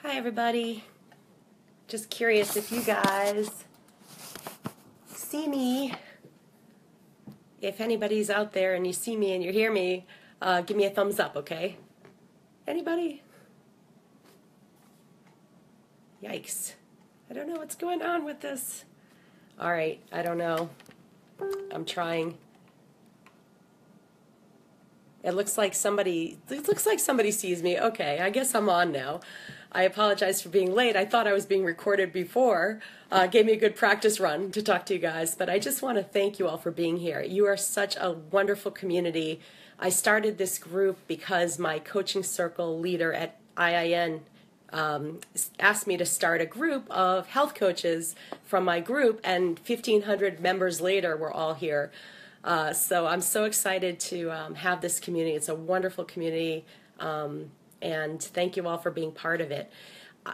Hi everybody. Just curious if you guys see me. If anybody's out there and you see me and you hear me, give me a thumbs up, okay? Anybody? Yikes. I don't know what's going on with this. All right, I don't know. I'm trying. It looks like somebody sees me. Okay, I guess I'm on now. I apologize for being late. I thought I was being recorded before. Gave me a good practice run to talk to you guys, but I just want to thank you all for being here. You are such a wonderful community. I started this group because my coaching circle leader at IIN asked me to start a group of health coaches from my group, and 1,500 members later, we're all here. So I'm so excited to have this community. It's a wonderful community, and thank you all for being part of it.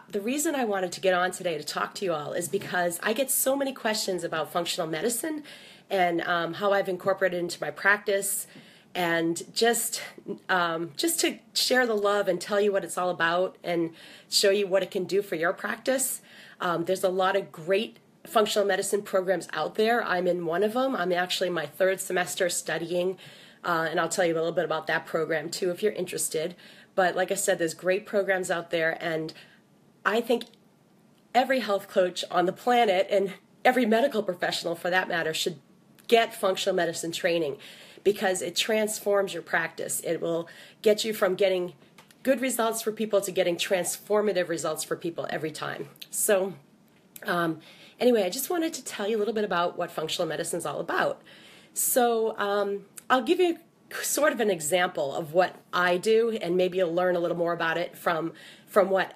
The reason I wanted to get on today to talk to you all is because I get so many questions about functional medicine and how I've incorporated it into my practice, and just to share the love and tell you what it's all about and show you what it can do for your practice. There's a lot of great functional medicine programs out there. I'm in one of them. I'm actually in my third semester studying, and I'll tell you a little bit about that program too if you're interested. But like I said, there's great programs out there, and I think every health coach on the planet, and every medical professional for that matter, should get functional medicine training, because it transforms your practice. It will get you from getting good results for people to getting transformative results for people every time. So anyway, I just wanted to tell you a little bit about what functional medicine is all about. So I'll give you sort of an example of what I do, and maybe you'll learn a little more about it from what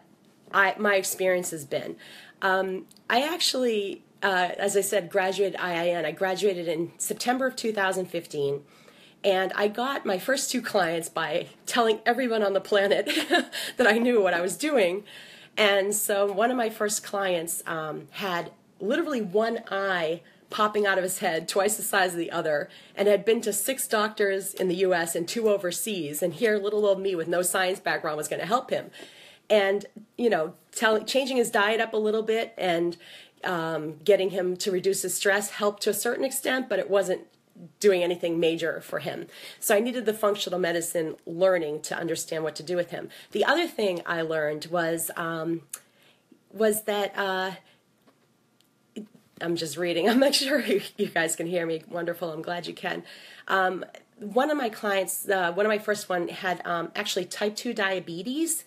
my experience has been. I actually, as I said, graduated IIN. I graduated in September of 2015. And I got my first 2 clients by telling everyone on the planet that I knew what I was doing. And so one of my first clients had literally one eye popping out of his head, twice the size of the other, and had been to 6 doctors in the U.S. and 2 overseas. And here, little old me with no science background was going to help him. And, you know, changing his diet up a little bit and getting him to reduce his stress helped to a certain extent, but it wasn't doing anything major for him. So I needed the functional medicine learning to understand what to do with him. The other thing I learned was that I'm just reading. I'm not sure you guys can hear me. Wonderful. I'm glad you can. One of my clients, one of my first one, had actually type 2 diabetes.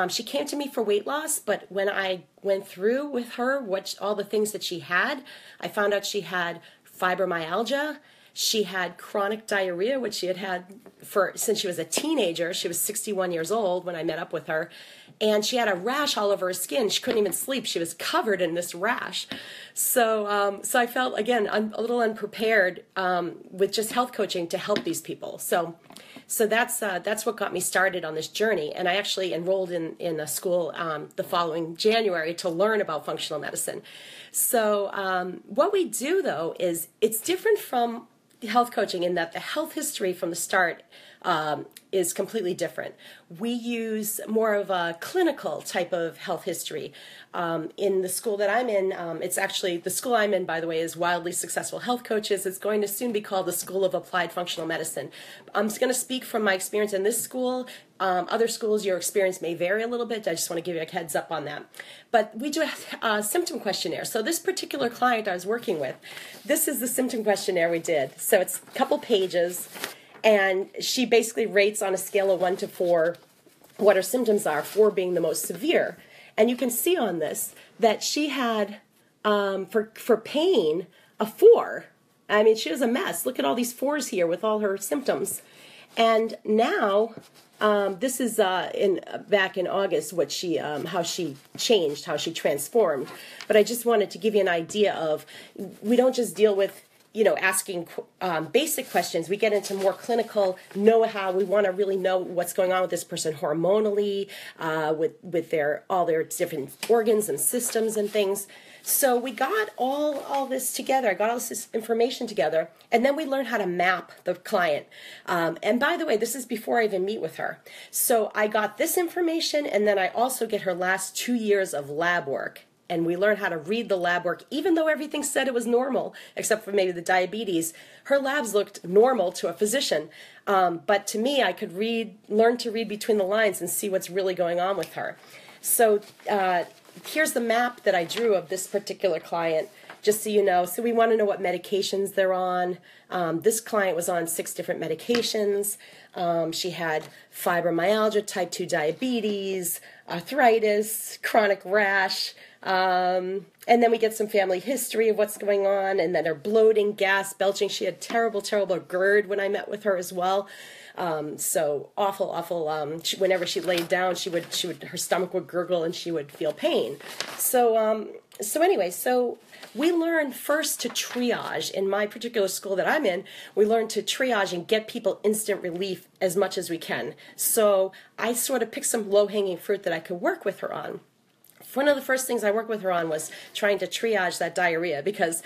She came to me for weight loss, but when I went through with her all the things that she had, I found out she had fibromyalgia. She had chronic diarrhea, which she had had since she was a teenager. She was 61 years old when I met up with her. And she had a rash all over her skin. She couldn't even sleep. She was covered in this rash. So I felt, again, a little unprepared with just health coaching to help these people. So that's what got me started on this journey. And I actually enrolled in a school the following January to learn about functional medicine. So what we do, though, is it's different from health coaching in that the health history from the start is completely different. We use more of a clinical type of health history. In the school that I'm in, it's actually, the school I'm in, by the way, is Wildly Successful Health Coaches. It's going to soon be called the School of Applied Functional Medicine. I'm going to speak from my experience in this school. Other schools, your experience may vary a little bit. I just want to give you a heads up on that. But we do a symptom questionnaire. So this particular client I was working with, this is the symptom questionnaire we did. So it's a couple pages, and she basically rates on a scale of 1 to 4 what her symptoms are, 4 being the most severe. And you can see on this that she had, for pain, a 4. I mean, she was a mess. Look at all these 4s here with all her symptoms. And now, this is back in August, what how she changed, how she transformed. But I just wanted to give you an idea of, we don't just deal with, you know, asking basic questions. We get into more clinical know-how. We want to really know what's going on with this person hormonally, with all their different organs and systems and things. So we got all this together. I got all this information together, and then we learned how to map the client. And by the way, this is before I even meet with her. So I got this information, and then I also get her last 2 years of lab work. And we learned how to read the lab work, even though everything said it was normal, except for maybe the diabetes. Her labs looked normal to a physician. But to me, I could learn to read between the lines and see what's really going on with her. So here's the map that I drew of this particular client, just so you know. So we want to know what medications they're on. This client was on 6 different medications. She had fibromyalgia, type 2 diabetes, arthritis, chronic rash, and then we get some family history of what's going on, and then her bloating, gas, belching. She had terrible GERD when I met with her as well. So awful. Whenever she laid down, her stomach would gurgle and she would feel pain. So anyway, we learned first to triage. In my particular school that I'm in, we learned to triage and get people instant relief as much as we can. So I sort of picked some low-hanging fruit that I could work with her on. One of the first things I worked with her on was trying to triage that diarrhea, because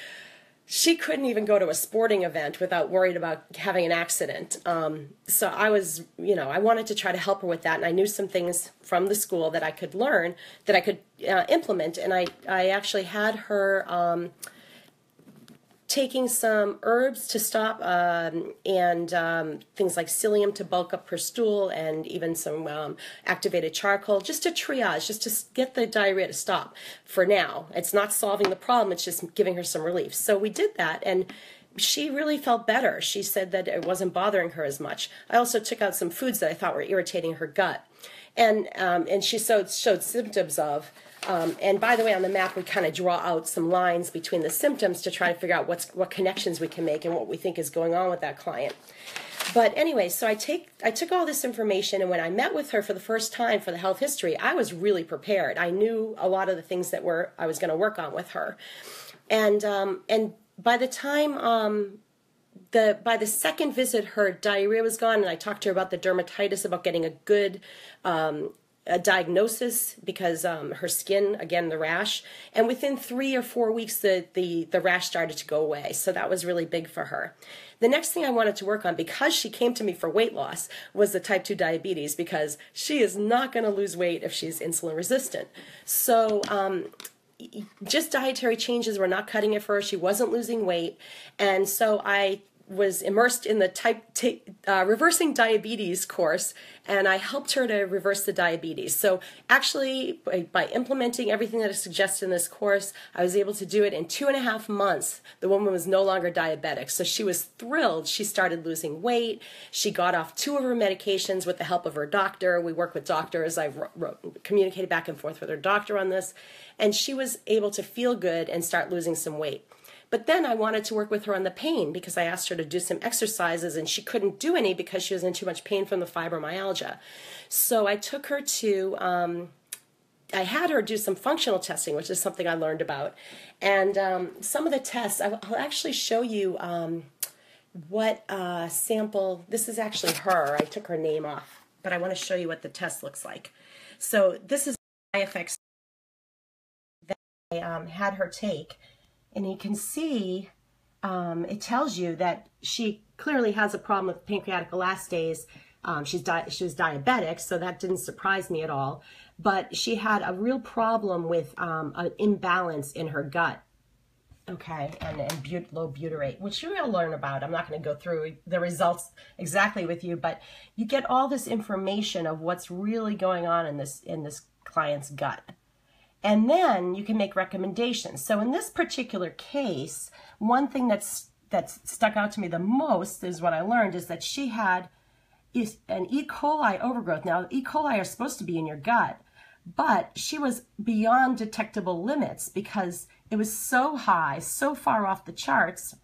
she couldn't even go to a sporting event without worried about having an accident. So I was, I wanted to try to help her with that, and I knew some things from the school that I could learn, that I could implement, and I actually had her taking some herbs to stop, and things like psyllium to bulk up her stool, and even some activated charcoal, just to triage, just to get the diarrhea to stop for now. It's not solving the problem, it's just giving her some relief. So we did that, and she really felt better. She said that it wasn't bothering her as much. I also took out some foods that I thought were irritating her gut, and she showed symptoms of. And by the way, on the map, we kind of draw out some lines between the symptoms to try to figure out what connections we can make and what we think is going on with that client. But anyway, so I took all this information, and when I met with her for the first time for the health history, I was really prepared. I knew a lot of the things that I was going to work on with her. And by the time by the second visit, her diarrhea was gone, and I talked to her about the dermatitis, about getting a good a diagnosis, because her skin, again, the rash, and within 3 or 4 weeks the rash started to go away. So that was really big for her. The next thing I wanted to work on, because she came to me for weight loss, was the type 2 diabetes, because she is not going to lose weight if she's insulin resistant. So just dietary changes were not cutting it for her. She wasn't losing weight, and so I was immersed in the reversing diabetes course, and I helped her to reverse the diabetes. So actually, by implementing everything that is suggested in this course, I was able to do it in 2.5 months. The woman was no longer diabetic, so she was thrilled. She started losing weight. She got off 2 of her medications with the help of her doctor. We work with doctors. I communicated back and forth with her doctor on this, and she was able to feel good and start losing some weight. But then I wanted to work with her on the pain, because I asked her to do some exercises, and she couldn't do any because she was in too much pain from the fibromyalgia. So I took her to, I had her do some functional testing, which is something I learned about. And some of the tests, I'll actually show you what sample, this is actually her. I took her name off, but I want to show you what the test looks like. So this is the effects that I had her take. And you can see it tells you that she clearly has a problem with pancreatic elastase. She was diabetic, so that didn't surprise me at all. But she had a real problem with an imbalance in her gut, okay, and low butyrate, which you'll learn about. I'm not going to go through the results exactly with you, but you get all this information of what's really going on in this client's gut. And then you can make recommendations. So in this particular case, one thing that's stuck out to me the most is what I learned is that she had an E. coli overgrowth. Now, E. coli are supposed to be in your gut, but she was beyond detectable limits because it was so high, so far off the charts,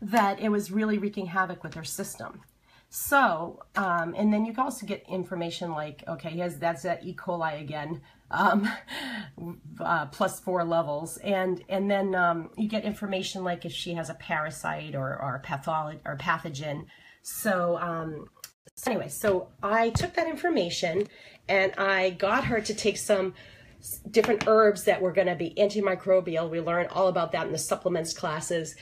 that it was really wreaking havoc with her system. So, and then you can also get information like, okay, that's that E. coli again, +4 levels, and then you get information like if she has a parasite or pathogen. So anyway, so I took that information and I got her to take some different herbs that were going to be antimicrobial. We learned all about that in the supplements classes,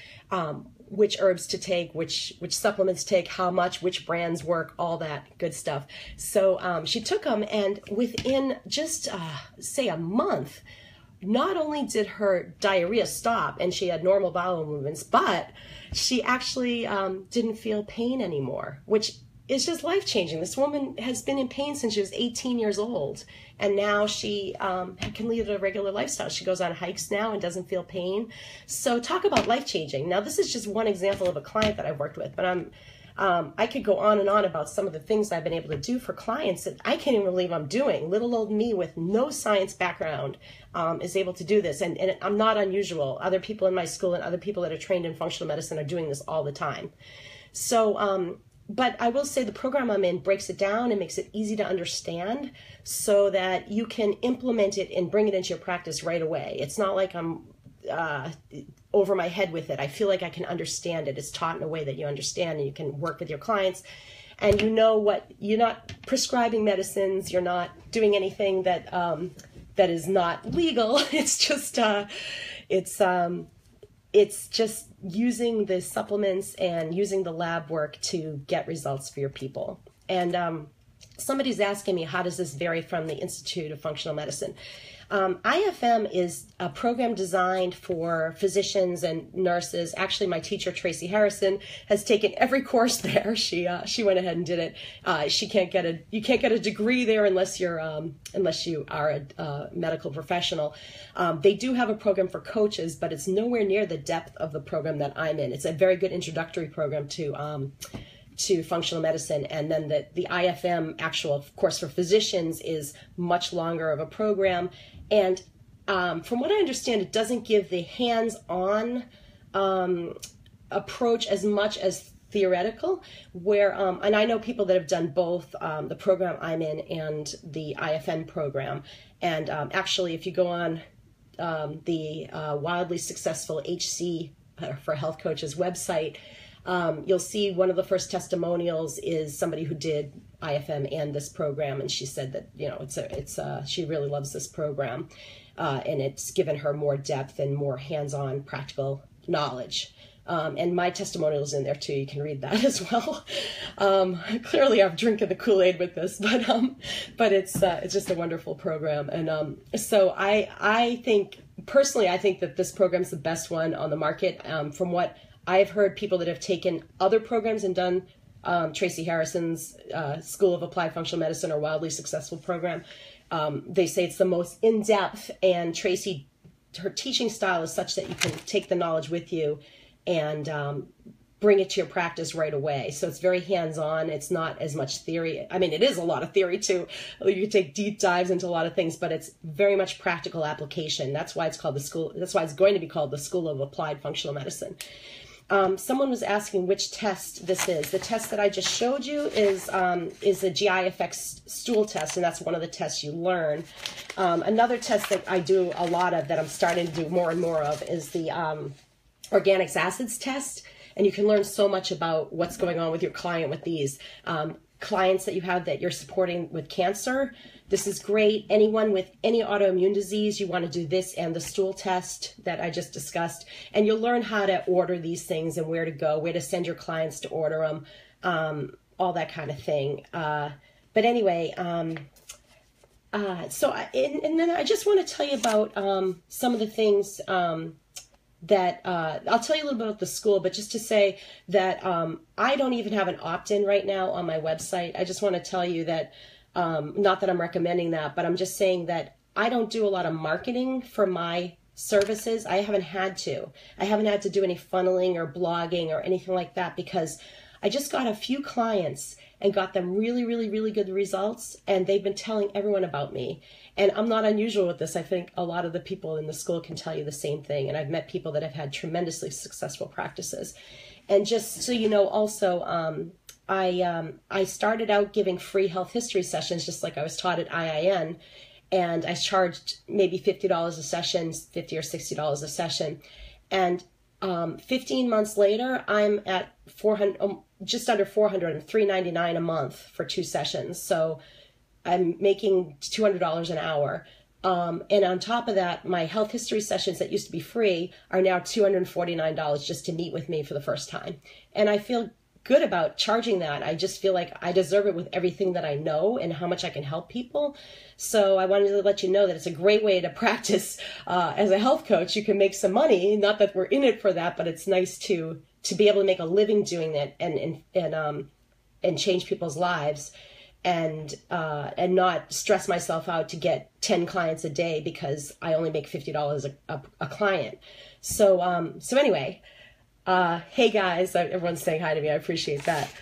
which herbs to take, which supplements to take, how much, which brands work, all that good stuff. So she took them, and within just, say, a month, not only did her diarrhea stop and she had normal bowel movements, but she actually didn't feel pain anymore, which is just life-changing. This woman has been in pain since she was 18 years old, and now she can lead a regular lifestyle. She goes on hikes now and doesn't feel pain. So talk about life-changing. Now, this is just one example of a client that I've worked with, but I could go on and on about some of the things I've been able to do for clients that I can't even believe I'm doing. Little old me with no science background is able to do this, and I'm not unusual. Other people in my school and other people that are trained in functional medicine are doing this all the time. So, but I will say the program I'm in breaks it down and makes it easy to understand so that you can implement it and bring it into your practice right away. It's not like I'm over my head with it. I feel like I can understand it. It's taught in a way that you understand and you can work with your clients. And you know what, you're not prescribing medicines, you're not doing anything that that is not legal. It's just using the supplements and using the lab work to get results for your people. And somebody's asking me, how does this vary from the Institute of Functional Medicine? IFM is a program designed for physicians and nurses. Actually, my teacher, Tracy Harrison, has taken every course there. She went ahead and did it. You can't get a degree there unless you are a medical professional. They do have a program for coaches, but it's nowhere near the depth of the program that I'm in. It's a very good introductory program to functional medicine, and then the IFM actual course for physicians is much longer of a program. And from what I understand, it doesn't give the hands-on approach as much as theoretical, where, and I know people that have done both the program I'm in and the IFM program. And actually, if you go on the Wildly Successful HC for Health Coaches website, you'll see one of the first testimonials is somebody who did IFM and this program, and she said that, you know, she really loves this program, and it's given her more depth and more hands-on practical knowledge. And my testimonial's in there too. You can read that as well. Clearly, I'm drinking the Kool-Aid with this, but it's just a wonderful program. And so I think personally, I think that this program's the best one on the market. From what I've heard, people that have taken other programs and done Tracy Harrison's School of Applied Functional Medicine or Wildly Successful program, they say it's the most in-depth, and Tracy, her teaching style is such that you can take the knowledge with you and bring it to your practice right away. So it's very hands-on. It's not as much theory. I mean, it is a lot of theory too. You can take deep dives into a lot of things, but it's very much practical application. That's why it's called the school. That's why it's going to be called the School of Applied Functional Medicine. Someone was asking which test this is. The test that I just showed you is a GI effects stool test, and that's one of the tests you learn. Another test that I do a lot of, that I'm starting to do more and more of, is the organic acids test, and you can learn so much about what's going on with your client with these. Clients that you have that you're supporting with cancer, this is great. Anyone with any autoimmune disease, you want to do this and the stool test that I just discussed, and you'll learn how to order these things and where to go, where to send your clients to order them, all that kind of thing. But anyway, and then I just want to tell you about some of the things that I'll tell you a little bit about the school, but just to say that I don't even have an opt-in right now on my website. I just want to tell you that, not that I'm recommending that, but I'm just saying that I don't do a lot of marketing for my services. I haven't had to. I haven't had to do any funneling or blogging or anything like that, because I just got a few clients and got them really, really, really good results, and they've been telling everyone about me. And I'm not unusual with this. I think a lot of the people in the school can tell you the same thing, and I've met people that have had tremendously successful practices. And just so you know, also, I started out giving free health history sessions, just like I was taught at IIN, and I charged maybe $50 a session, $50 or $60 a session. And 15 months later, I'm at just under 400, and $399 a month for 2 sessions. So I'm making $200 an hour. And on top of that, my health history sessions that used to be free are now $249 just to meet with me for the first time. And I feel good about charging that. I just feel like I deserve it with everything that I know and how much I can help people. So I wanted to let you know that it's a great way to practice as a health coach. You can make some money, not that we're in it for that, but it's nice to be able to make a living doing that and change people's lives. And not stress myself out to get 10 clients a day because I only make $50 a client. So anyway, hey guys, everyone's saying hi to me. I appreciate that.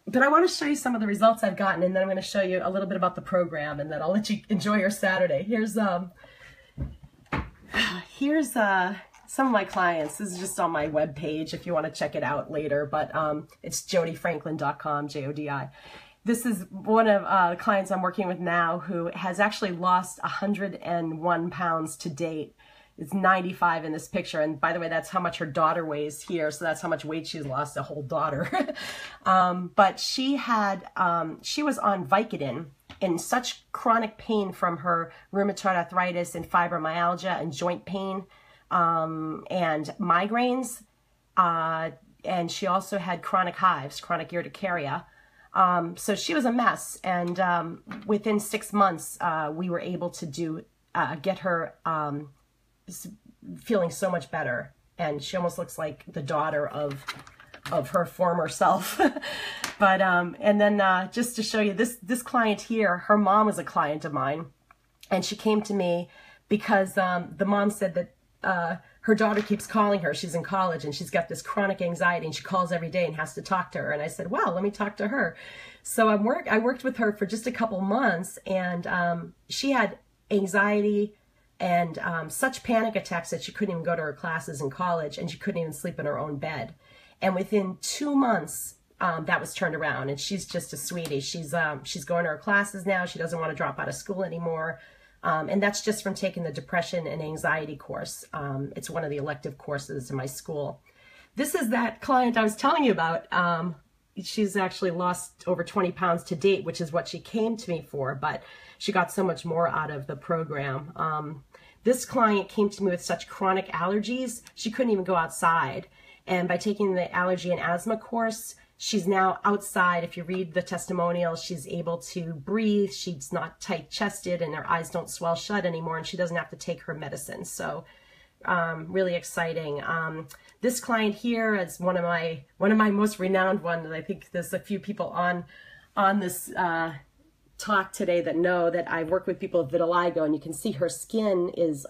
But I want to show you some of the results I've gotten, and then I'm going to show you a little bit about the program, and then I'll let you enjoy your Saturday. Here's some of my clients. This is just on my webpage if you want to check it out later, but it's jodifranklin.com, Jodi. This is one of the clients I'm working with now who has actually lost 101 pounds to date. It's 95 in this picture. And by the way, that's how much her daughter weighs here. So that's how much weight she's lost, a whole daughter. But she was on Vicodin in such chronic pain from her rheumatoid arthritis and fibromyalgia and joint pain and migraines. And she also had chronic hives, chronic urticaria. So she was a mess, and within 6 months, we were able to get her feeling so much better, and she almost looks like the daughter of her former self. But and then just to show you this client here, her mom was a client of mine, and she came to me because the mom said that her daughter keeps calling her. She's in college and she's got this chronic anxiety and she calls every day and has to talk to her. And I said, well, let me talk to her. So I worked with her for just a couple months, and she had anxiety and such panic attacks that she couldn't even go to her classes in college, and she couldn't even sleep in her own bed. And within 2 months, that was turned around, and she's just a sweetie. She's going to her classes now. She doesn't want to drop out of school anymore. And that's just from taking the depression and anxiety course. It's one of the elective courses in my school. This is that client I was telling you about. She's actually lost over 20 pounds to date, which is what she came to me for, but she got so much more out of the program. This client came to me with such chronic allergies, she couldn't even go outside. And by taking the allergy and asthma course, she's now outside. If you read the testimonial, she's able to breathe. She's not tight-chested, and her eyes don't swell shut anymore, and she doesn't have to take her medicine. So really exciting. This client here is one of my most renowned ones. I think there's a few people on this talk today that know that I work with people with vitiligo, and you can see her skin is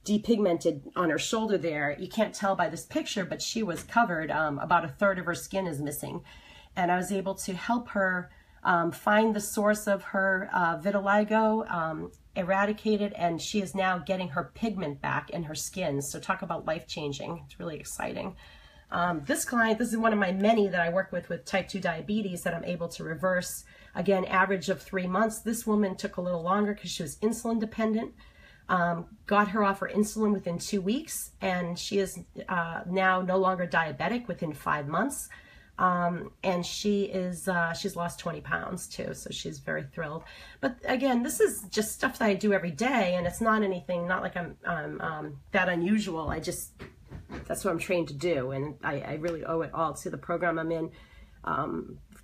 depigmented on her shoulder there. You can't tell by this picture, but she was covered. About a third of her skin is missing. And I was able to help her find the source of her vitiligo, eradicate it, and she is now getting her pigment back in her skin. So talk about life-changing. It's really exciting. This client, this is one of my many that I work with type 2 diabetes that I'm able to reverse. Again, average of 3 months. This woman took a little longer because she was insulin dependent. Got her off her insulin within 2 weeks, and she is now no longer diabetic within 5 months. And she's lost 20 pounds too, so she's very thrilled. But again, this is just stuff that I do every day, and it's not anything, not like I'm that unusual. That's what I'm trained to do, and I really owe it all to the program I'm in.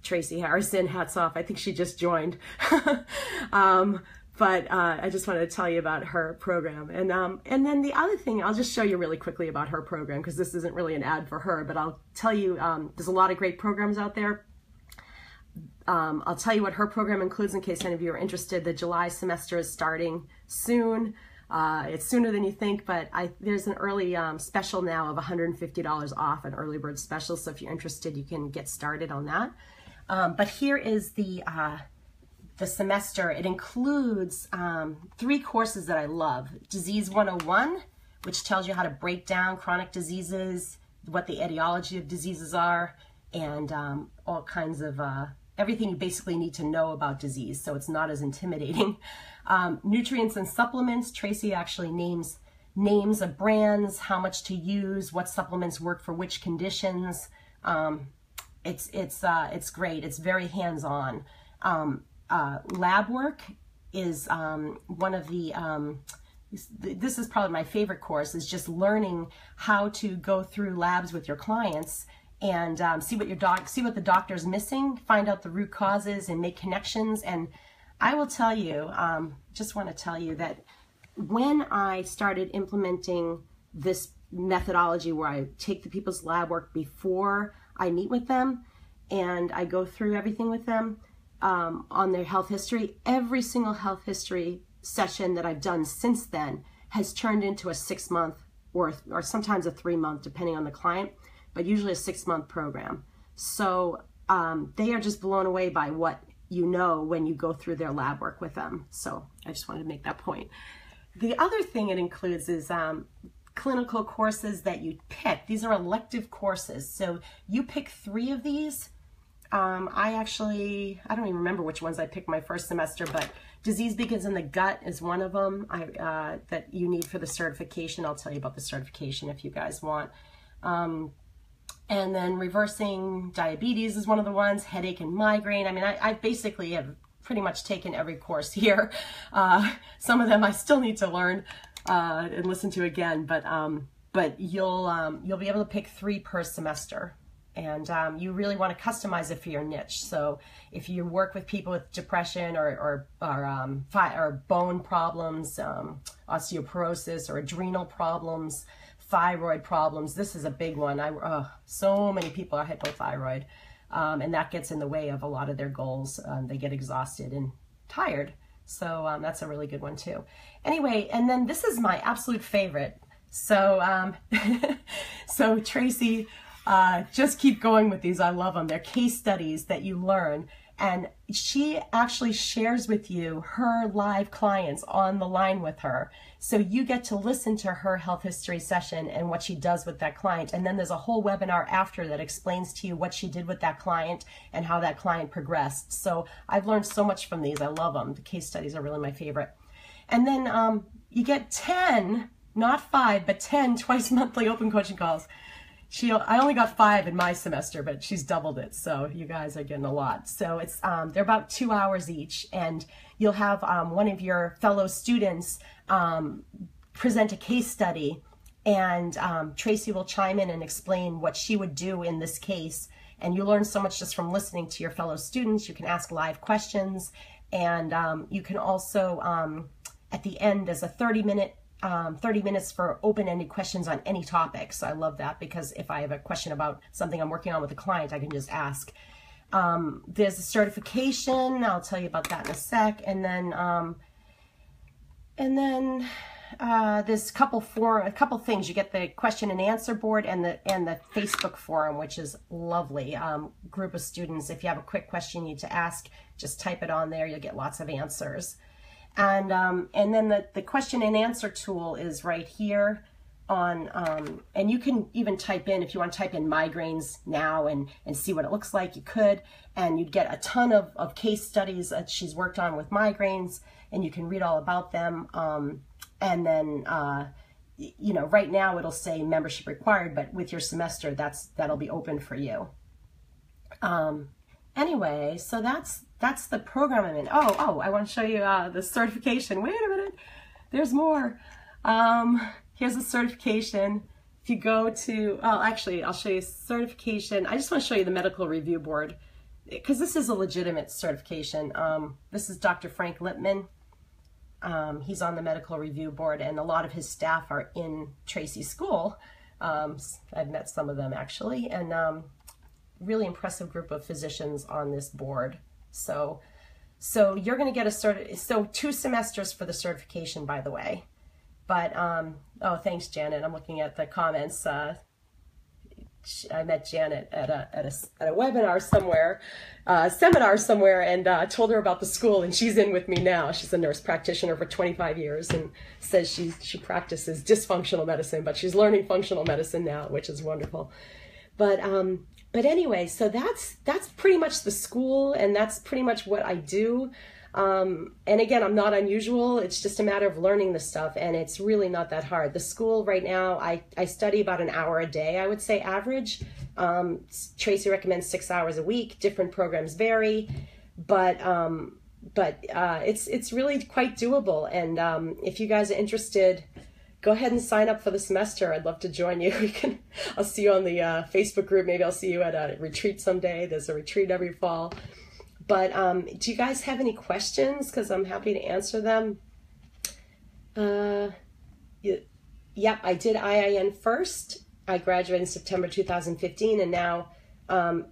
Tracy Harrison, hats off. I think she just joined. But I just wanted to tell you about her program. And then the other thing, I'll just show you really quickly about her program, because this isn't really an ad for her, but I'll tell you, there's a lot of great programs out there. I'll tell you what her program includes in case any of you are interested. The July semester is starting soon. It's sooner than you think, but there's an early special now of $150 off, an early bird special. So if you're interested, you can get started on that. But here is the semester. It includes 3 courses that I love. Disease 101, which tells you how to break down chronic diseases, what the etiology of diseases are, and all kinds of everything you basically need to know about disease, so it's not as intimidating. Nutrients and supplements. Tracy actually names names of brands, how much to use, what supplements work for which conditions. It's great. It's very hands-on. Lab work is one of the, this is probably my favorite course, is just learning how to go through labs with your clients and see what the doctor's missing, find out the root causes and make connections. And I will tell you, just want to tell you that when I started implementing this methodology where I take the people's lab work before I meet with them and I go through everything with them on their health history, every single health history session that I've done since then has turned into a 6-month or sometimes a 3-month, depending on the client, but usually a 6-month program. So they are just blown away by what you know when you go through their lab work with them. So I just wanted to make that point. The other thing it includes is clinical courses that you pick. These are elective courses. So you pick 3 of these. I don't even remember which ones I picked my first semester, but Disease Begins in the Gut is one of them that you need for the certification. I'll tell you about the certification if you guys want. And then Reversing Diabetes is one of the ones, Headache and Migraine. I mean, I basically have pretty much taken every course here. Some of them I still need to learn and listen to again, but you'll be able to pick 3 per semester. And you really want to customize it for your niche. So if you work with people with depression or bone problems, osteoporosis or adrenal problems, thyroid problems, this is a big one. So many people are hypothyroid, and that gets in the way of a lot of their goals. They get exhausted and tired. So that's a really good one too. Anyway, and then this is my absolute favorite. So, so Tracy, just keep going with these. I love them. They're case studies that you learn. And she actually shares with you her live clients on the line with her. So you get to listen to her health history session and what she does with that client. And then there's a whole webinar after that explains to you what she did with that client and how that client progressed. So I've learned so much from these. I love them. The case studies are really my favorite. And then you get 10, not 5, but 10 twice monthly open coaching calls. I only got 5 in my semester, but she's doubled it. So you guys are getting a lot. So it's they're about 2 hours each, and you'll have one of your fellow students present a case study, and Tracy will chime in and explain what she would do in this case. And you learn so much just from listening to your fellow students. You can ask live questions, and you can also at the end, there's a 30 minutes for open-ended questions on any topic. So I love that, because if I have a question about something I'm working on with a client, I can just ask. There's a certification. I'll tell you about that in a sec. And then there's a couple things. You get the question and answer board and the Facebook forum, which is lovely. Group of students. If you have a quick question you need to ask, just type it on there. You'll get lots of answers. And then the question and answer tool is right here on, and you can even type in, if you want to type in migraines now and see what it looks like, you could, and you'd get a ton of case studies that she's worked on with migraines, and you can read all about them. And then, you know, right now it'll say membership required, but with your semester, that'll be open for you. Anyway, so that's the program I'm in. Oh, I want to show you the certification. Wait a minute, there's more. Here's the certification. If you go to, actually, I'll show you certification. I just want to show you the medical review board, because this is a legitimate certification. This is Dr. Frank Lipman. He's on the medical review board, and a lot of his staff are in Tracy's school. I've met some of them actually, and really impressive group of physicians on this board. So you're going to get so 2 semesters for the certification, by the way. But oh, thanks, Janet. I'm looking at the comments. I met Janet at a webinar somewhere, seminar somewhere, and told her about the school, and she's in with me now. She's a nurse practitioner for 25 years and says she practices dysfunctional medicine, but she's learning functional medicine now, which is wonderful. But anyway, so that's pretty much the school, and that's pretty much what I do. And again, I'm not unusual. It's just a matter of learning the stuff, and it's really not that hard. The school right now, I study about an hour a day, I would say average. Tracy recommends 6 hours a week. Different programs vary, but it's really quite doable. And if you guys are interested, go ahead and sign up for the semester. I'd love to join you. I'll see you on the Facebook group. Maybe I'll see you at a retreat someday. There's a retreat every fall. But do you guys have any questions? Because I'm happy to answer them. Yep, I did IIN first. I graduated in September 2015, and now, and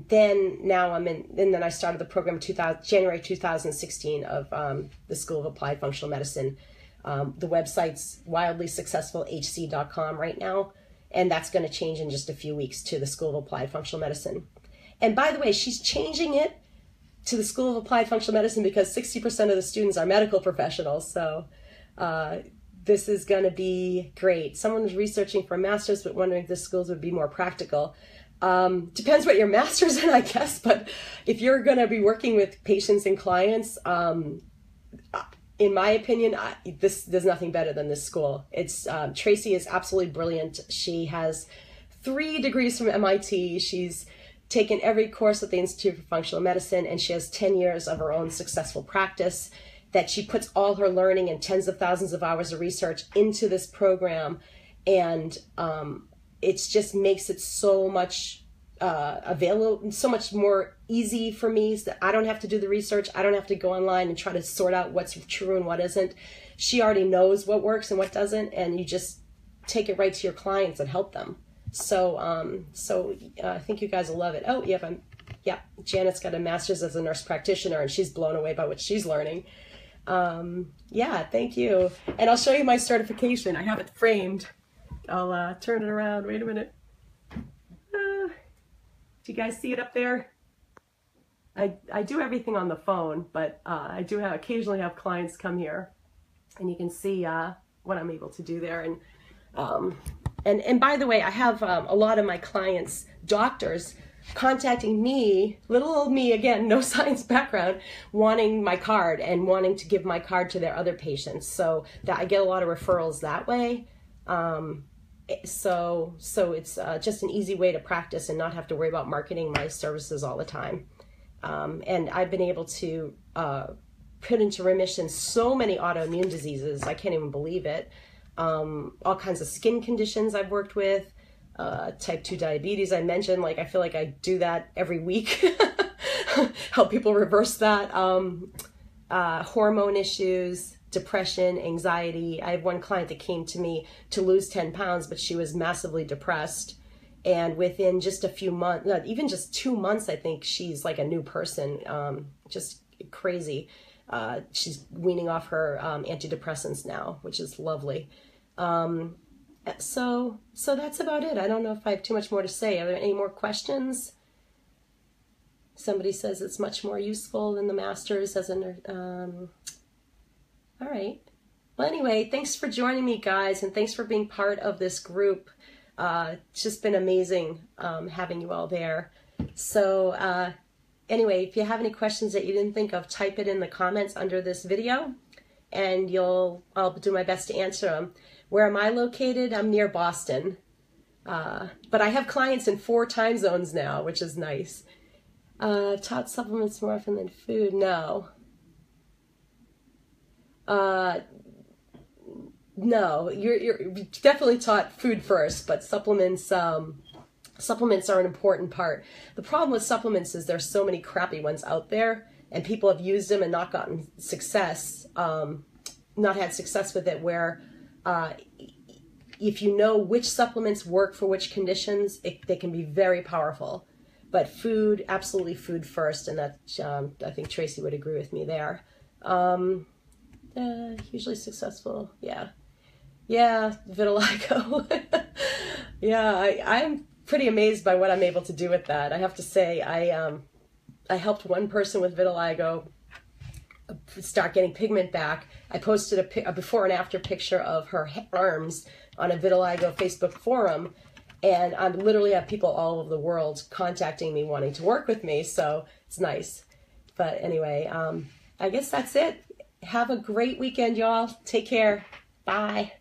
then I started the program January 2016 of the School of Applied Functional Medicine. The website's wildlysuccessfulhc.com right now, and that's going to change in just a few weeks to the School of Applied Functional Medicine. And by the way, she's changing it to the School of Applied Functional Medicine because 60% of the students are medical professionals. So this is going to be great. Someone was researching for a master's but wondering if the schools would be more practical. Depends what your master's in, I guess. But if you're going to be working with patients and clients, in my opinion, there's nothing better than this school. Tracy is absolutely brilliant. She has 3 degrees from MIT. She's taken every course at the Institute for Functional Medicine, and she has 10 years of her own successful practice that she puts all her learning and tens of thousands of hours of research into this program. And it just makes it so much available, so much more easy for me, so that I don't have to do the research. I don't have to go online and try to sort out what's true and what isn't. She already knows what works and what doesn't, and you just take it right to your clients and help them. So I think you guys will love it. Oh, yeah, Janet's got a master's as a nurse practitioner, and she's blown away by what she's learning. Yeah, thank you. And I'll show you my certification. I have it framed. I'll turn it around. Wait a minute. Do you guys see it up there? I do everything on the phone, but I do occasionally have clients come here, and you can see what I'm able to do there. And by the way, I have a lot of my clients, doctors, contacting me, little old me again, no science background, wanting my card and wanting to give my card to their other patients. So that I get a lot of referrals that way. So it's just an easy way to practice and not have to worry about marketing my services all the time. And I've been able to put into remission so many autoimmune diseases. I can't even believe it. All kinds of skin conditions I've worked with, type 2 diabetes I mentioned. Like, I feel like I do that every week. Help people reverse that. Hormone issues, depression, anxiety. I have one client that came to me to lose 10 pounds, but she was massively depressed. And within just a few months, even just 2 months, I think she's like a new person, just crazy. She's weaning off her antidepressants now, which is lovely. So that's about it. I don't know if I have too much more to say. Are there any more questions? Somebody says it's much more useful than the master's as all right. Well, anyway, thanks for joining me, guys, and thanks for being part of this group. It's just been amazing having you all there. So anyway, if you have any questions that you didn't think of, type it in the comments under this video, and I'll do my best to answer them. Where am I located? I'm near Boston. But I have clients in 4 time zones now, which is nice. Taught supplements more often than food? No. No, you're definitely taught food first, but supplements are an important part. The problem with supplements is there's so many crappy ones out there, and people have used them and not gotten success, not had success with it, where if you know which supplements work for which conditions, they can be very powerful. But food, absolutely food first, and that I think Tracy would agree with me there. Hugely successful, yeah. Yeah, vitiligo. Yeah, I'm pretty amazed by what I'm able to do with that. I have to say, I helped one person with vitiligo start getting pigment back. I posted a before and after picture of her arms on a vitiligo Facebook forum, and I literally have people all over the world contacting me wanting to work with me, so it's nice. But anyway, I guess that's it. Have a great weekend, y'all. Take care. Bye.